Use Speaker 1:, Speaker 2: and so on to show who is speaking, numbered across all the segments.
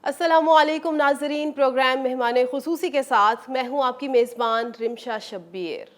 Speaker 1: السلام علیکم ناظرین، پروگرام مہمان خصوصی کے ساتھ میں ہوں آپ کی میزبان رمشا شبیر۔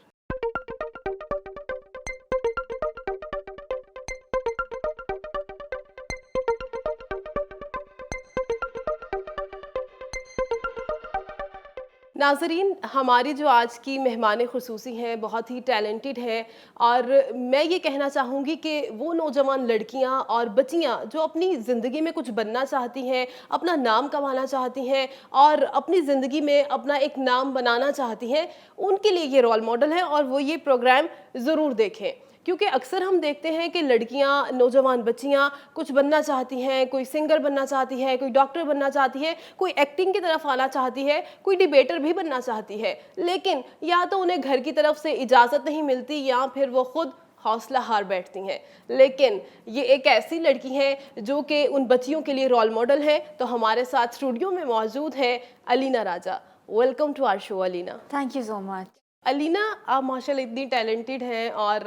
Speaker 1: ناظرین، ہماری جو آج کی مہمان خصوصی ہیں بہت ہی ٹیلنٹڈ ہیں، اور میں یہ کہنا چاہوں گی کہ وہ نوجوان لڑکیاں اور بچیاں جو اپنی زندگی میں کچھ بننا چاہتی ہیں، اپنا نام کمانا چاہتی ہیں اور اپنی زندگی میں اپنا ایک نام بنانا چاہتی ہیں، ان کے لیے یہ رول ماڈل ہے اور وہ یہ پروگرام ضرور دیکھیں۔ کیونکہ اکثر ہم دیکھتے ہیں کہ لڑکیاں، نوجوان بچیاں کچھ بننا چاہتی ہیں، کوئی سنگر بننا چاہتی ہے، کوئی ڈاکٹر بننا چاہتی ہے، کوئی ایکٹنگ کی طرف آنا چاہتی ہے، کوئی ڈیبیٹر بھی بننا چاہتی ہے، لیکن یا تو انہیں گھر کی طرف سے اجازت نہیں ملتی یا پھر وہ خود حوصلہ ہار بیٹھتی ہیں۔ لیکن یہ ایک ایسی لڑکی ہے جو کہ ان بچیوں کے لیے رول ماڈل ہے۔ تو ہمارے ساتھ اسٹوڈیو میں موجود ہے Alina Raja. Welcome to our show Alina.
Speaker 2: Thank you so much.
Speaker 1: Alina, آپ ماشاءاللہ اتنی ٹیلنٹڈ ہیں، اور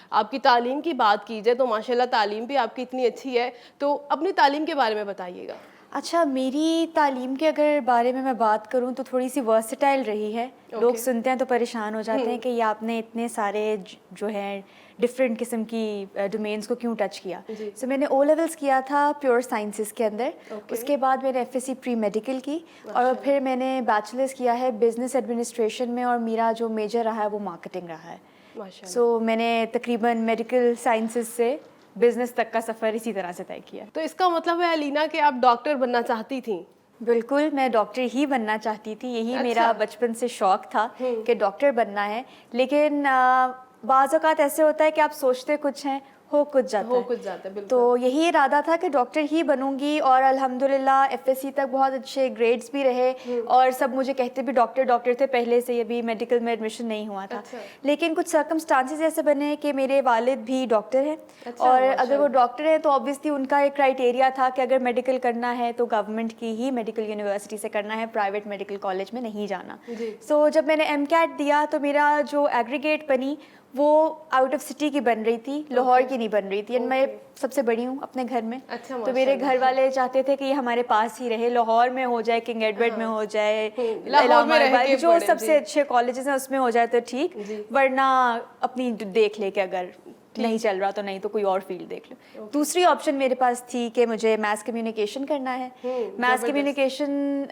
Speaker 1: آپ کی تعلیم کی بات کی جائے تو ماشاءاللہ تعلیم بھی آپ کی اتنی اچھی ہے، تو اپنی تعلیم کے بارے میں بتائیے گا۔
Speaker 2: اچھا، میری تعلیم کے اگر بارے میں بات کروں تو تھوڑی سی ورسٹائل رہی ہے۔ لوگ سنتے ہیں تو پریشان ہو جاتے ہیں کہ یہ آپ نے اتنے سارے جو ہیں ڈفرینٹ قسم کی ڈومینس کو کیوں ٹچ کیا۔ سو میں نے او لیولس کیا تھا پیور سائنسز کے اندر، اس کے بعد میں نے F S C pre medical کی، اور پھر میں نے بیچلرس کیا ہے بزنس ایڈمنسٹریشن میں، اور میرا جو میجر رہا ہے وہ مارکیٹنگ رہا ہے۔ سو میں نے تقریباً میڈیکل سائنسز سے بزنس تک کا سفر اسی طرح سے طے کیا۔
Speaker 1: تو اس کا مطلب ہے الینا کہ آپ ڈاکٹر بننا چاہتی تھیں؟
Speaker 2: بالکل، میں ڈاکٹر ہی بننا چاہتی تھی، یہی میرا بچپن سے شوق تھا کہ ڈاکٹر بننا ہے، لیکن بعض اوقات ایسے ہوتا ہے کہ آپ سوچتے کچھ ہیں، ہو کچھ جاتا ہے،
Speaker 1: بالکل۔
Speaker 2: تو یہی ارادہ تھا کہ ڈاکٹر ہی بنوں گی، اور الحمدللہ ایف ایس سی تک بہت اچھے گریڈز بھی رہے، اور سب مجھے کہتے بھی ڈاکٹر تھے پہلے سے، ابھی میڈیکل میں ایڈمیشن نہیں ہوا تھا۔ لیکن کچھ سرکمسٹانسز ایسے بنے کہ میرے والد بھی ڈاکٹر ہیں، اور اگر وہ ڈاکٹر ہیں تو آبویسلی ان کا ایک کرائٹیریا تھا کہ اگر میڈیکل کرنا ہے تو گورنمنٹ کی ہی میڈیکل یونیورسٹی سے کرنا ہے، پرائیویٹ میڈیکل کالج میں نہیں جانا۔ سو جب میں نے ایم کیٹ دیا تو میرا جو ایگریگیٹ بنی وہ آؤٹ آف سٹی کی بن رہی تھی، لاہور کی نہیں بن رہی تھی، اور میں سب سے بڑی ہوں اپنے گھر میں، تو میرے گھر والے چاہتے تھے کہ یہ ہمارے پاس ہی رہے، لاہور میں ہو جائے، کنگ ایڈورڈ میں ہو جائے، الہام آباد، جو سب سے اچھے کالجز ہیں اس میں ہو جائے تو ٹھیک، ورنہ اپنی دیکھ لے کہ اگر نہیں چل رہا تو نہیں تو کوئی اور فیلڈ دیکھ لو۔ دوسری آپشن میرے پاس تھی کہ مجھے میس کمیونیکیشن کرنا ہے، میس کمیونیکیشن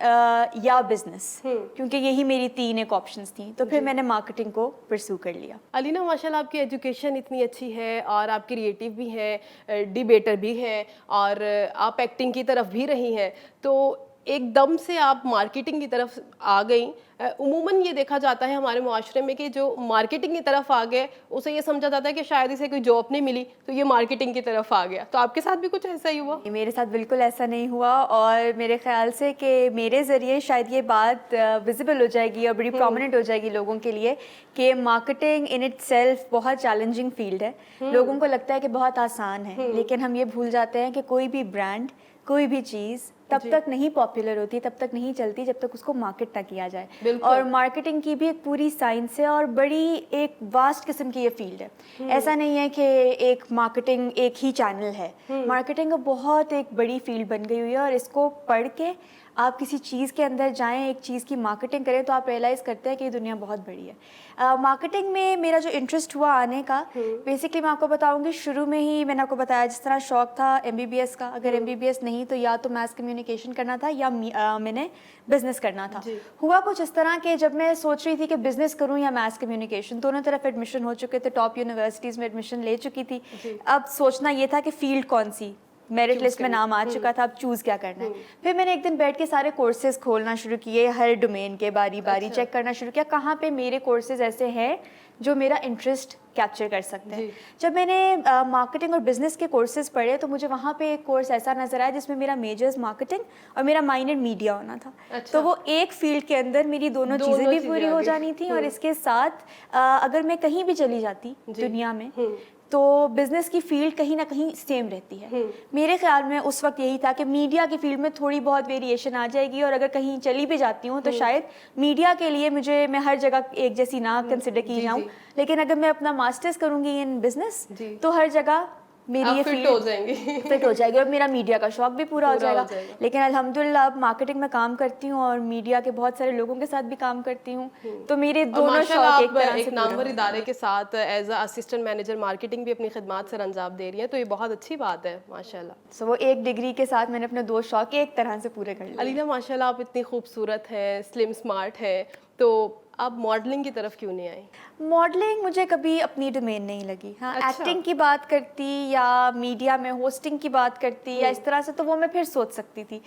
Speaker 2: یا بزنس، کیونکہ یہی میری تین ایک آپشنس تھیں، تو پھر میں نے مارکیٹنگ کو پرسو کر لیا۔
Speaker 1: الینا، ماشاءاللہ آپ کی ایجوکیشن اتنی اچھی ہے، اور آپ کریٹیو بھی ہیں، ڈیبیٹر بھی ہیں، اور آپ ایکٹنگ کی طرف بھی رہی ہیں، تو ایک دم سے آپ مارکیٹنگ کی طرف آ گئیں۔ عموماً یہ دیکھا جاتا ہے ہمارے معاشرے میں کہ جو مارکیٹنگ کی طرف آ گئے اسے یہ سمجھا جاتا ہے کہ شاید اسے کوئی جاب نہیں ملی تو یہ مارکیٹنگ کی طرف آ گیا، تو آپ کے ساتھ بھی کچھ ایسا ہی ہوا؟
Speaker 2: میرے ساتھ بالکل ایسا نہیں ہوا، اور میرے خیال سے کہ میرے ذریعے شاید یہ بات ویزیبل ہو جائے گی اور بڑی پرومیننٹ ہو جائے گی لوگوں کے لیے کہ مارکیٹنگ ان اٹ سیلف بہت چیلنجنگ فیلڈ ہے۔ لوگوں کو لگتا ہے کہ بہت آسان ہے، لیکن ہم یہ بھول جاتے ہیں کہ کوئی بھی برانڈ، کوئی بھی چیز تب تک نہیں پاپولر ہوتی، تب تک نہیں چلتی جب تک اس کو مارکیٹ نہ کیا جائے، اور مارکیٹنگ کی بھی ایک پوری سائنس ہے اور بڑی ایک واسٹ قسم کی یہ فیلڈ ہے۔ ایسا نہیں ہے کہ ایک مارکیٹنگ ایک ہی چینل ہے، مارکیٹنگ بہت ایک بڑی فیلڈ بن گئی ہوئی ہے، اور اس کو پڑھ کے آپ کسی چیز کے اندر جائیں، ایک چیز کی مارکیٹنگ کریں تو آپ ریئلائز کرتے ہیں کہ یہ دنیا بہت بڑی ہے۔ مارکیٹنگ میں میرا جو انٹرسٹ ہوا آنے کا، بیسکلی میں آپ کو بتاؤں گی، شروع میں ہی میں نے آپ کو بتایا جس طرح شوق تھا ایم بی بی ایس کا، اگر ایم بی بی ایس نہیں تو یا تو میس کمیونیکیشن کرنا تھا یا میں نے بزنس کرنا تھا۔ ہوا کچھ اس طرح کہ جب میں سوچ رہی تھی کہ بزنس کروں یا میس کمیونیکیشن، دونوں طرف ایڈمیشن ہو چکے تھے، ٹاپ یونیورسٹیز میں ایڈمیشن لے چکی تھی، اب سوچنا یہ تھا کہ فیلڈ کون سی، میرٹ لسٹ میں نام آ چکا تھا، اب چوز کیا کرنا ہے۔ پھر میں نے ایک دن بیٹھ کے سارے کورسز کھولنا شروع کیے، ہر ڈومین کے باری باری چیک کرنا شروع کیا کہاں پہ میرے کورسز ایسے ہیں جو میرا انٹرسٹ کیپچر کر سکتے ہیں۔ جب میں نے مارکیٹنگ اور بزنس کے کورسز پڑھے تو مجھے وہاں پہ ایک کورس ایسا نظر آیا جس میں میرا میجرز مارکیٹنگ اور میرا مائنر میڈیا ہونا تھا، تو وہ ایک فیلڈ کے اندر میری دونوں چیزیں بھی پوری ہو جانی تھیں، اور اس کے ساتھ اگر میں کہیں بھی چلی جاتی دنیا میں تو بزنس کی فیلڈ کہیں نہ کہیں سیم رہتی ہے۔ میرے خیال میں اس وقت یہی تھا کہ میڈیا کی فیلڈ میں تھوڑی بہت ویریشن آ جائے گی، اور اگر کہیں چلی بھی جاتی ہوں تو شاید میڈیا کے لیے میں ہر جگہ ایک جیسی نہ کنسیڈر کی جاؤں، لیکن اگر میں اپنا ماسٹرز کروں گی ان بزنس تو ہر جگہ میری
Speaker 1: آپ
Speaker 2: یہ
Speaker 1: فٹ
Speaker 2: فیلڈ
Speaker 1: ہو جائیں گے.
Speaker 2: فٹ ہو جائے گی اور میرا میڈیا کا شوق بھی پورا ہو جائے گا.
Speaker 1: جائے گا.
Speaker 2: لیکن الحمدللہ اب مارکیٹنگ میں کام کرتی ہوں اور میڈیا کے بہت سارے لوگوں کے ساتھ بھی کام کرتی ہوں, تو میرے
Speaker 1: اور
Speaker 2: دونوں
Speaker 1: ماشاء اللہ
Speaker 2: شوق ایک
Speaker 1: آپ
Speaker 2: طرح سے
Speaker 1: ایک
Speaker 2: پورا
Speaker 1: نامور
Speaker 2: ہو
Speaker 1: ادارے کے ساتھ as a assistant manager marketing بھی اپنی خدمات سر انجام دے رہی ہیں, تو یہ بہت اچھی بات ہے ماشاء اللہ.
Speaker 2: سو وہ ایک ڈگری کے ساتھ میں نے اپنے 2 شوق ایک طرح سے پورے کر لیے.
Speaker 1: علینا ماشاء اللہ آپ اتنی خوبصورت ہیں, سلم اسمارٹ ہیں, تو آپ ماڈلنگ کی طرف کیوں نہیں آئیں؟
Speaker 2: ماڈلنگ مجھے کبھی اپنی ڈومین نہیں لگی. ہاں ایکٹنگ کی بات کرتی یا میڈیا میں ہوسٹنگ کی بات کرتی یا اس طرح سے تو وہ میں پھر سوچ سکتی تھی.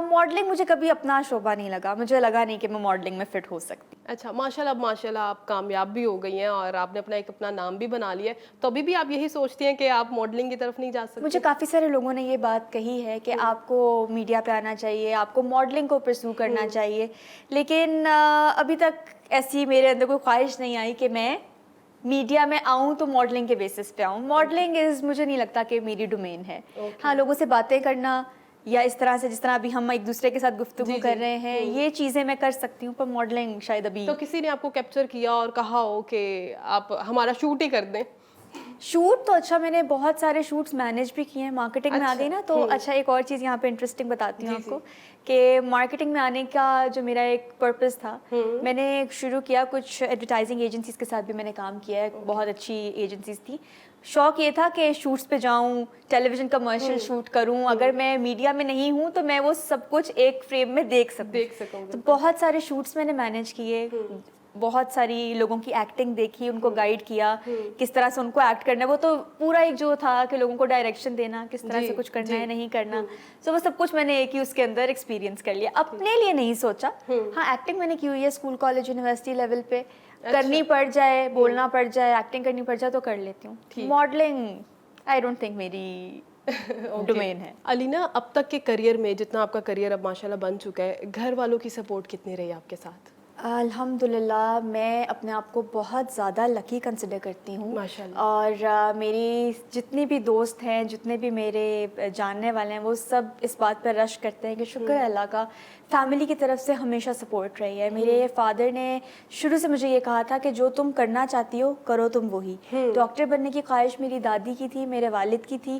Speaker 2: ماڈلنگ مجھے کبھی اپنا شعبہ نہیں لگا, مجھے لگا نہیں کہ میں ماڈلنگ میں فٹ ہو سکتی.
Speaker 1: اچھا ماشاء اللہ, اب ماشاء اللہ آپ کامیاب بھی ہو گئی ہیں اور آپ نے اپنا نام بھی بنا لیا ہے, تو ابھی بھی آپ یہی سوچتی ہیں کہ آپ ماڈلنگ کی طرف نہیں جا سکتی؟
Speaker 2: مجھے کافی سارے لوگوں نے یہ بات کہی ہے کہ آپ کو میڈیا پہ آنا چاہیے, آپ کو ماڈلنگ کو پرسو کرنا چاہیے, لیکن ابھی تک ایسی میرے اندر کوئی خواہش نہیں آئی کہ میں میڈیا میں آؤں تو ماڈلنگ کے بیسس پہ آؤں. ماڈلنگ مجھے نہیں لگتا کہ میری ڈومین ہے. ہاں لوگوں سے باتیں کرنا یا اس طرح سے جس طرح ابھی ہم ایک دوسرے کے ساتھ گفتگو کر رہے ہیں, یہ چیزیں میں کر سکتی ہوں, پر ماڈلنگ شاید ابھی.
Speaker 1: تو کسی نے آپ کو کیپچر کیا اور کہا ہو کہ آپ ہمارا شوٹ ہی کر دیں؟
Speaker 2: شوٹ تو اچھا میں نے بہت سارے شوٹس مینیج بھی کیے ہیں. مارکیٹنگ میں آ گئی نا تو اچھا ایک اور چیز یہاں پہ انٹرسٹنگ بتاتی ہوں آپ کو کہ مارکیٹنگ میں آنے کا جو میرا ایک پرپز تھا, میں نے شروع کیا کچھ ایڈورٹائزنگ ایجنسیز کے ساتھ بھی میں نے کام کیا ہے, بہت اچھی ایجنسیز تھی. شوق یہ تھا کہ شوٹس پہ جاؤں, ٹیلی ویژن کمرشل شوٹ کروں, اگر میں میڈیا میں نہیں ہوں تو میں وہ سب کچھ ایک فریم میں دیکھ سکوں. تو بہت سارے شوٹس میں نے مینیج کیے, بہت ساری لوگوں کی ایکٹنگ دیکھی, ان کو گائیڈ کیا کس طرح سے ان کو ایکٹ کرنا ہے. وہ تو پورا ایک جو تھا کہ لوگوں کو ڈائریکشن دینا, کس طرح سے کچھ کرنا ہے نہیں کرنا, سو وہ سب کچھ میں نے ایک ہی اس کے اندر ایکسپیرینس کر لیا. اپنے لیے نہیں سوچا. ہاں ایکٹنگ میں نے کی ہوئی ہے اسکول کالج یونیورسٹی لیول پہ, کرنی پڑ جائے, بولنا پڑ جائے, ایکٹنگ کرنی پڑ جائے تو کر لیتی ہوں. ماڈلنگ آئی ڈونٹ تھنک میری ڈومین ہے.
Speaker 1: علینا اب تک کے کریئر میں جتنا آپ کا کریئر اب ماشاءاللہ بن چکا ہے, گھر والوں کی سپورٹ کتنی رہی آپ کے ساتھ؟
Speaker 2: الحمدللہ میں اپنے آپ کو بہت زیادہ لکی کنسیڈر کرتی ہوں,
Speaker 1: ماشاءاللہ.
Speaker 2: اور میری جتنی بھی دوست ہیں, جتنے بھی میرے جاننے والے ہیں, وہ سب اس بات پر رش کرتے ہیں کہ شکر ہے اللہ کا, فیملی کی طرف سے ہمیشہ سپورٹ رہی ہے. میرے فادر نے شروع سے مجھے یہ کہا تھا کہ جو تم کرنا چاہتی ہو کرو تم وہی. ڈاکٹر بننے کی خواہش میری دادی کی تھی, میرے والد کی تھی.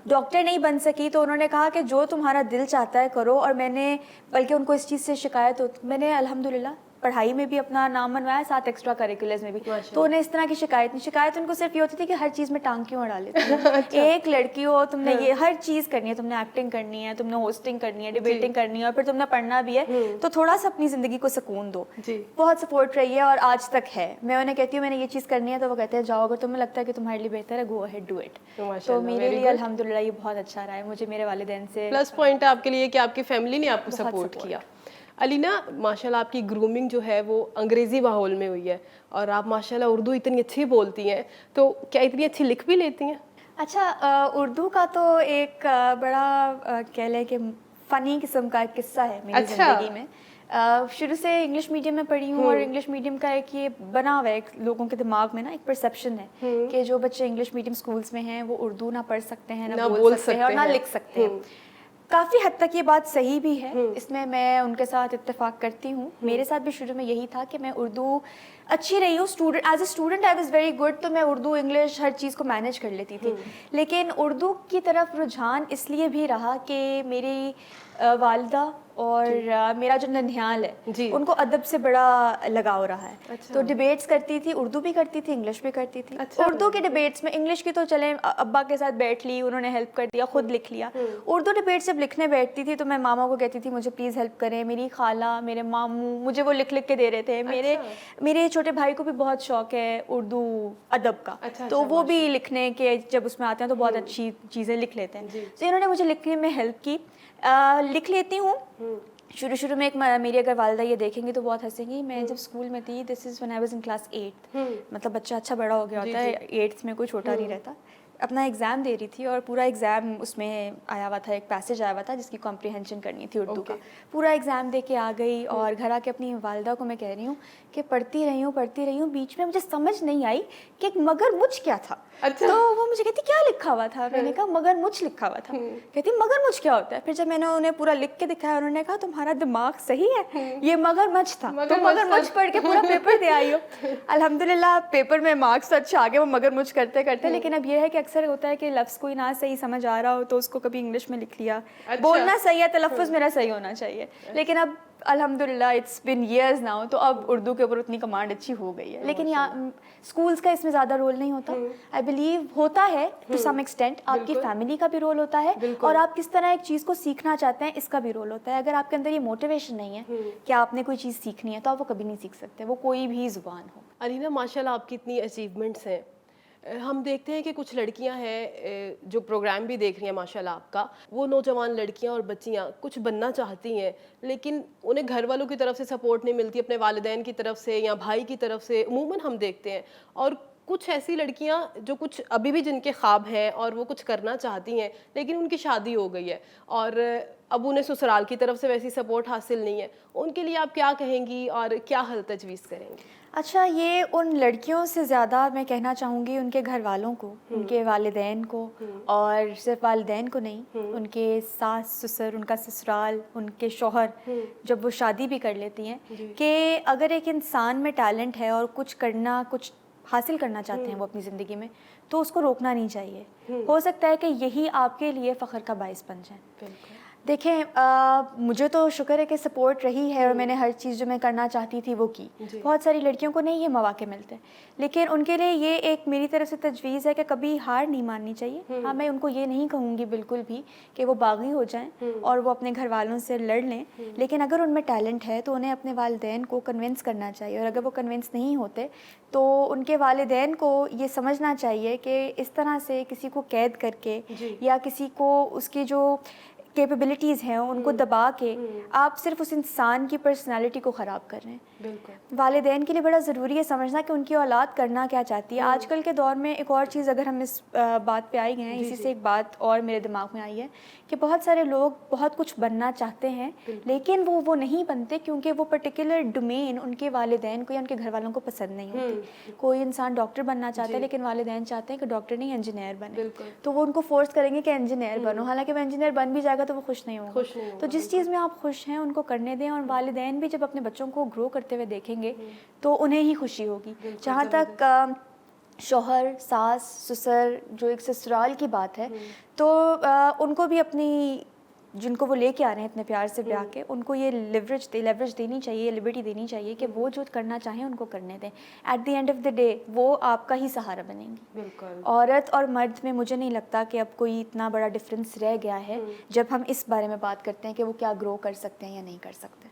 Speaker 2: ڈاکٹر نہیں بن سکی تو انہوں نے کہا کہ جو تمہارا دل چاہتا ہے کرو, اور میں نے بلکہ ان کو اس چیز سے شکایت ہوتی, میں نے الحمدللہ پڑھائی میں بھی اپنا نام بنوایا, ساتھ ایکسٹرا کریکولرز میں بھی. تو انہیں اس طرح کی شکایت نہیں, شکایت ان کو صرف یہ ہوتی تھی کہ ہر چیز میں ٹانگ کیوں اڑا لیتی ہو, ایک لڑکی ہو, تم نے یہ ہر چیز کرنی ہے, تم نے ایکٹنگ کرنی ہے, تم نے ہوسٹنگ کرنی ہے, ڈیبیٹنگ کرنی ہے, اور پھر تم نے پڑھنا بھی ہے, تو تھوڑا سا اپنی زندگی کو سکون دو. بہت سپورٹ رہی ہے اور آج تک ہے. میں انہیں کہتی ہوں میں نے یہ چیز کرنی ہے تو وہ کہتے ہیں جاؤ, اگر تمہیں لگتا ہے کہ تمہارے لیے بہتر ہے گو اہیڈ ڈو اٹ. تو میرے لیے الحمدللہ یہ بہت اچھا رہا ہے. مجھے میرے والدین سے
Speaker 1: پلس پوائنٹ ہے آپ کے لیے کہ آپ کی فیملی نے آپ کو سپورٹ کیا. علینا ماشاءاللہ آپ کی گرومنگ جو ہے وہ انگریزی ماحول میں ہوئی ہے, اور آپ ماشاءاللہ اردو اتنی اچھی بولتی ہیں, تو کیا اتنی اچھی لکھ بھی لیتی ہیں؟
Speaker 2: اچھا, اردو کا تو ایک بڑا کہہ لیں کہ فنی قسم کا قصہ ہے میری زندگی میں. شروع سے انگلش میڈیم میں پڑھی ہوں, اور انگلش میڈیم کا ایک یہ بنا ہوا ہے لوگوں کے دماغ میں نا, ایک پرسیپشن ہے کہ جو بچے انگلش میڈیم اسکولس میں ہیں وہ اردو نہ پڑھ سکتے ہیں, نہ بول سکتے ہیں, اور نہ لکھ سکتے ہیں. کافی حد تک یہ بات صحیح بھی ہے, اس میں ان کے ساتھ اتفاق کرتی ہوں. میرے ساتھ بھی شروع میں یہی تھا کہ میں اردو اچھی رہی ہوں, as a student I was very good, تو میں اردو انگلش ہر چیز کو مینیج کر لیتی تھی. لیکن اردو کی طرف رجحان اس لیے بھی رہا کہ میری والدہ اور میرا جو ننھیال ہے ان کو ادب سے بڑا لگاؤ رہا ہے. تو ڈبیٹس کرتی تھی, اردو بھی کرتی تھی, انگلش بھی کرتی تھی. اردو کے ڈبیٹس میں, انگلش کی تو چلیں ابا کے ساتھ بیٹھ لی, انہوں نے ہیلپ کر دیا, خود لکھ لیا. اردو ڈبیٹس جب لکھنے بیٹھتی تھی تو میں ماما کو کہتی تھی مجھے پلیز ہیلپ کریں. میری خالہ, میرے ماموں مجھے وہ لکھ کے دے رہے تھے. میرے چھوٹے بھائی کو بھی بہت شوق ہے اردو ادب کا, تو وہ بھی لکھنے کے جب اس میں آتے ہیں تو بہت اچھی چیزیں لکھ لیتے ہیں. تو انہوں نے مجھے لکھنے میں ہیلپ کی. لکھ لیتی ہوں. شروع میں ایک میری اگر والدہ یہ دیکھیں گی تو بہت ہنسیں گی. میں جب اسکول میں تھی, دس از when I was in class 8, مطلب بچہ اچھا بڑا ہو گیا ہوتا ہے, 8th میں کوئی چھوٹا نہیں رہتا. اپنا ایگزام دے رہی تھی اور پورا ایگزام اس میں آیا ہوا تھا, ایک پیسج آیا ہوا تھا جس کی کمپریہنشن کرنی تھی اردو کا. پورا ایگزام دے کے آ گئی اور گھر آ کے اپنی والدہ کو میں کہہ رہی ہوں کہ پڑھتی رہی ہوں, بیچ میں مجھے سمجھ نہیں آئی کہ ایک مگر مجھ کیا تھا. تو وہ مجھے کہتی کیا لکھا ہوا تھا؟ میں نے کہا مگر مجھ لکھا ہوا تھا. کہتی مگر مجھ کیا ہوتا ہے؟ پھر جب میں نے انہیں پورا لکھ کے دکھایا, انہوں نے کہا تمہارا دماغ صحیح ہے, یہ مگر مجھ تھا, تو مگر مجھ پڑھ کے پورا پیپر دے آئی ہو. الحمدللہ پیپر میں مارکس تو اچھا آ گئے وہ مگر مجھ کرتے کرتے. لیکن اب یہ ہے کہ اکثر ہوتا ہے کہ لفظ کوئی نہ صحیح سمجھ آ رہا ہو تو اس کو کبھی انگلش میں لکھ لیا.
Speaker 1: اچھا.
Speaker 2: بولنا صحیح ہے, تلفظ میرا صحیح ہونا چاہیے, لیکن اب الحمدللہ اٹس بن ایئرز ناؤ, تو اب اردو کے اوپر اتنی کمانڈ اچھی ہو گئی ہے. لیکن یہاں اسکولس کا اس میں زیادہ رول نہیں ہوتا. آئی بلیو ہوتا ہے ٹو سم ایکسٹینٹ, آپ کی فیملی کا بھی رول ہوتا ہے, اور آپ کس طرح ایک چیز کو سیکھنا چاہتے ہیں اس کا بھی رول ہوتا ہے. اگر آپ کے اندر یہ موٹیویشن نہیں ہے کہ آپ نے کوئی چیز سیکھنی ہے تو آپ وہ کبھی نہیں سیکھ سکتے, وہ کوئی بھی زبان ہو.
Speaker 1: علینا ماشاء اللہ آپ کی اتنی اچیومنٹس ہیں. ہم دیکھتے ہیں کہ کچھ لڑکیاں ہیں جو پروگرام بھی دیکھ رہی ہیں ماشاء اللہ آپ کا, وہ نوجوان لڑکیاں اور بچیاں کچھ بننا چاہتی ہیں لیکن انہیں گھر والوں کی طرف سے سپورٹ نہیں ملتی, اپنے والدین کی طرف سے یا بھائی کی طرف سے عموماً ہم دیکھتے ہیں. اور کچھ ایسی لڑکیاں جو کچھ ابھی بھی جن کے خواب ہیں اور وہ کچھ کرنا چاہتی ہیں لیکن ان کی شادی ہو گئی ہے اور اب انہیں سسرال کی طرف سے ویسی سپورٹ حاصل نہیں ہے, ان کے لیے آپ کیا کہیں گی اور کیا حل تجویز کریں گی؟
Speaker 2: اچھا, یہ ان لڑکیوں سے زیادہ میں کہنا چاہوں گی ان کے گھر والوں کو, ان کے والدین کو, اور صرف والدین کو نہیں, ان کے ساس سسر, ان کا سسرال, ان کے شوہر, جب وہ شادی بھی کر لیتی ہیں, کہ اگر ایک انسان میں ٹیلنٹ ہے اور کچھ حاصل کرنا چاہتے ہیں وہ اپنی زندگی میں, تو اس کو روکنا نہیں چاہیے. ہو سکتا ہے کہ یہی آپ کے لیے فخر کا باعث بن جائیں. دیکھیں, مجھے تو شکر ہے کہ سپورٹ رہی ہے اور میں نے ہر چیز جو میں کرنا چاہتی تھی وہ کی. بہت ساری لڑکیوں کو نہیں یہ مواقع ملتے, لیکن ان کے لیے یہ ایک میری طرف سے تجویز ہے کہ کبھی ہار نہیں ماننی چاہیے. ہاں, میں ان کو یہ نہیں کہوں گی بالکل بھی کہ وہ باغی ہو جائیں اور وہ اپنے گھر والوں سے لڑ لیں, لیکن اگر ان میں ٹیلنٹ ہے تو انہیں اپنے والدین کو کنونس کرنا چاہیے, اور اگر وہ کنونس نہیں ہوتے تو ان کے والدین کو یہ سمجھنا چاہیے کہ اس طرح سے کسی کو قید کر کے یا کسی کو اس کی جو کیپیبلٹیز ہیں ان کو دبا کے آپ صرف اس انسان کی پرسنالٹی کو خراب کر رہے ہیں.
Speaker 1: بالکل
Speaker 2: والدین کے لیے بڑا ضروری ہے سمجھنا کہ ان کی اولاد کرنا کیا چاہتی ہے. آج کل کے دور میں ایک اور چیز, اگر ہم اس بات پہ آئی گئے ہیں, اسی سے ایک بات اور میرے دماغ میں آئی ہے کہ بہت سارے لوگ بہت کچھ بننا چاہتے ہیں لیکن وہ نہیں بنتے کیونکہ وہ پرٹیکولر ڈومین ان کے والدین کو یا ان کے گھر والوں کو پسند نہیں ہوتی. کوئی انسان ڈاکٹر بننا چاہتا ہے لیکن والدین چاہتے ہیں کہ ڈاکٹر نہیں انجینئر بنے, تو وہ ان کو فورس کریں گے کہ انجینئر بنو, حالانکہ وہ انجینئر بن بھی جائے گا تو وہ خوش نہیں ہوگا. تو جس چیز میں آپ خوش ہیں ان کو کرنے دیں, اور والدین بھی جب اپنے بچوں کو گرو کرتے ہوئے دیکھیں گے تو انہیں ہی خوشی ہوگی. جہاں تک شوہر, ساس, سسر, جو ایک سسرال کی بات ہے, تو ان کو بھی اپنی جن کو وہ لے کے آ رہے ہیں اتنے پیار سے بیاہ کے, ان کو یہ لیوریج دینی چاہیے, لبرٹی دینی چاہیے کہ وہ جو کرنا چاہیں ان کو کرنے دیں. At the end of the day وہ آپ کا ہی سہارا بنیں گی.
Speaker 1: بالکل.
Speaker 2: عورت اور مرد میں مجھے نہیں لگتا کہ اب کوئی اتنا بڑا ڈفرینس رہ گیا ہے جب ہم اس بارے میں بات کرتے ہیں کہ وہ کیا گرو کر سکتے ہیں یا نہیں کر سکتے.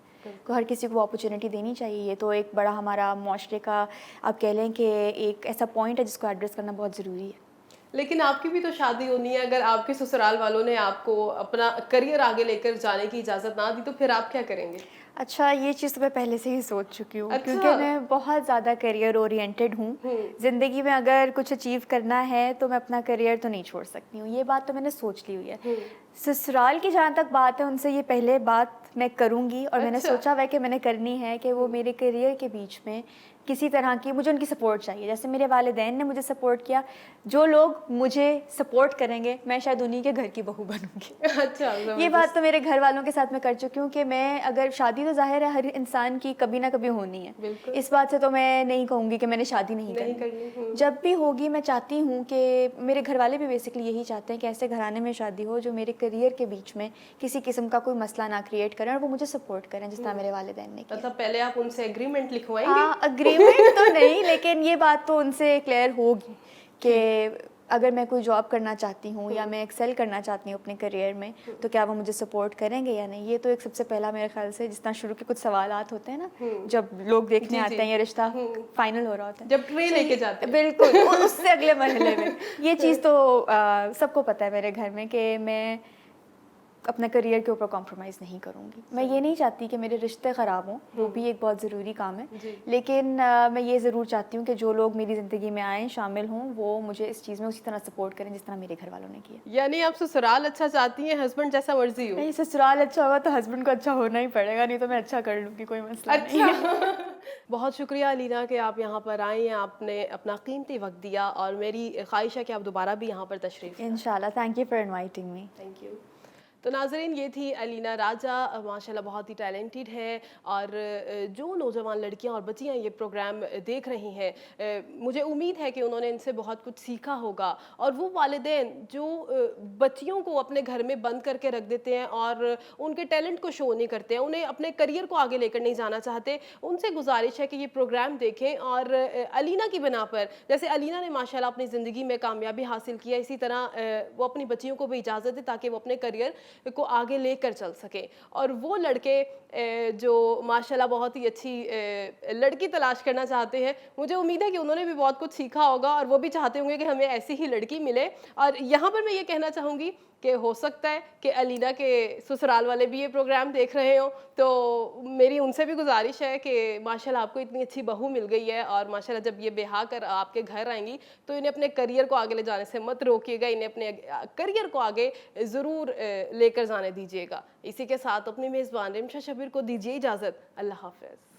Speaker 2: تو ہر کسی کو اپرچونیٹی دینی چاہیے. یہ تو ایک بڑا ہمارا معاشرے کا آپ کہہ لیں کہ ایک ایسا پوائنٹ ہے جس کو ایڈریس کرنا بہت ضروری ہے.
Speaker 1: لیکن آپ کی بھی تو شادی ہونی ہے, اگر آپ کے سسرال والوں نے آپ کو اپنا کریئر آگے لے کر جانے کی اجازت نہ دی تو پھر آپ کیا کریں گے؟
Speaker 2: اچھا, یہ چیز تو میں پہلے سے ہی سوچ چکی ہوں, کیونکہ میں بہت زیادہ کریئر اورینٹیڈ ہوں. زندگی میں اگر کچھ اچیو کرنا ہے تو میں اپنا کریئر تو نہیں چھوڑ سکتی ہوں. یہ بات تو میں نے سوچ لی ہوئی ہے. سسرال کی جہاں تک بات ہے, ان سے یہ پہلے بات میں کروں گی, اور میں نے سوچا ہوا ہے کہ میں نے کرنی ہے کہ وہ میرے کریئر کے بیچ میں کسی طرح کی, مجھے ان کی سپورٹ چاہیے. جیسے میرے والدین نے مجھے سپورٹ کیا, جو لوگ مجھے سپورٹ کریں گے میں شاید انہی کے گھر کی بہو بنوں گی.
Speaker 1: اچھا,
Speaker 2: یہ بات تو میرے گھر والوں کے ساتھ میں کر چکی ہوں کہ میں اگر شادی تو ظاہر ہے ہر انسان کی کبھی نہ کبھی ہونی ہے. اس بات سے تو میں نہیں کہوں گی کہ میں نے شادی نہیں کرنی. جب بھی ہوگی میں چاہتی ہوں کہ میرے گھر والے بھی بیسکلی یہی چاہتے ہیں کہ ایسے گھرانے میں شادی ہو جو میرے کریئر کے بیچ میں کسی قسم کا کوئی مسئلہ نہ کریٹ کریں, اور وہ مجھے سپورٹ کریں جس طرح میرے والدین نے کیا.
Speaker 1: مطلب پہلے آپ ان سے ایگریمنٹ لکھوائیں گے؟
Speaker 2: ہاں, اگریمنٹ تو نہیں, لیکن یہ بات تو ان سے کلیئر ہوگی کہ اگر میں کوئی جاب کرنا چاہتی ہوں یا میں ایکسل کرنا چاہتی ہوں اپنے کریئر میں تو کیا وہ مجھے سپورٹ کریں گے یا نہیں. یہ تو ایک سب سے پہلا میرے خیال سے, جس طرح شروع کے کچھ سوالات ہوتے ہیں نا جب لوگ دیکھنے آتے ہیں, یہ رشتہ فائنل ہو رہا ہوتا ہے,
Speaker 1: جب ٹرے لے کے جاتے ہیں.
Speaker 2: بالکل, اس سے اگلے مرحلے میں یہ چیز تو سب کو پتہ ہے میرے گھر میں کہ میں اپنا کریئر کے اوپر کمپرومائز نہیں کروں گی. میں یہ نہیں چاہتی کہ میرے رشتے خراب ہوں, وہ بھی ایک بہت ضروری کام ہے, لیکن میں یہ ضرور چاہتی ہوں کہ جو لوگ میری زندگی میں آئیں, شامل ہوں, وہ مجھے اس چیز میں اسی طرح سپورٹ کریں جس طرح میرے گھر والوں نے کیا.
Speaker 1: یعنی آپ سسرال اچھا چاہتی ہیں, ہسبینڈ جیسا مرضی ہو؟
Speaker 2: نہیں, سسرال اچھا ہوگا تو ہسبینڈ کو اچھا ہونا ہی پڑے گا, نہیں تو میں اچھا کر لوں گی, کوئی مسئلہ نہیں ہے.
Speaker 1: بہت شکریہ علینا کہ آپ یہاں پر آئی ہیں, آپ نے اپنا قیمتی وقت دیا, اور میری خواہش ہے کہ آپ دوبارہ بھی یہاں پر تشریف.
Speaker 2: انشاءاللہ. Thank you for inviting me.
Speaker 1: Thank you. تو ناظرین یہ تھی الینا راجہ، ماشاءاللہ بہت ہی ٹیلنٹڈ ہیں، اور جو نوجوان لڑکیاں اور بچیاں یہ پروگرام دیکھ رہی ہیں، مجھے امید ہے کہ انہوں نے ان سے بہت کچھ سیکھا ہوگا، اور وہ والدین جو بچیوں کو اپنے گھر میں بند کر کے رکھ دیتے ہیں اور ان کے ٹیلنٹ کو شو نہیں کرتے ہیں، انہیں اپنے کریئر کو آگے لے کر نہیں جانا چاہتے، ان سے گزارش ہے کہ یہ پروگرام دیکھیں، اور الینا کی بنا پر، جیسے الینا نے ماشاءاللہ اپنی زندگی میں کامیابی حاصل کیا، اسی طرح وہ اپنی بچیوں کو بھی اجازت دے تاکہ وہ اپنے کریئر کو آگے لے کر چل سکیں، اور وہ لڑکے جو ماشاءاللہ بہت ہی اچھی لڑکی تلاش کرنا چاہتے ہیں، مجھے امید ہے کہ انہوں نے بھی بہت کچھ سیکھا ہوگا، اور وہ بھی چاہتے ہوں گے کہ ہمیں ایسی ہی لڑکی ملے۔ اور یہاں پر میں یہ کہنا چاہوں گی کہ ہو سکتا ہے کہ الینا کے سسرال والے بھی یہ پروگرام دیکھ رہے ہوں، تو میری ان سے بھی گزارش ہے کہ ماشاءاللہ آپ کو اتنی اچھی بہو مل گئی ہے، اور ماشاءاللہ جب یہ بیاہ کر آپ کے گھر آئیں گی تو انہیں اپنے کریئر کو آگے لے جانے سے مت روکیے گا، انہیں اپنے کریئر کو آگے ضرور لے کر جانے دیجیے گا۔ اسی کے ساتھ اپنی میزبان رمشا شبیر کو دیجیے اجازت، اللہ حافظ۔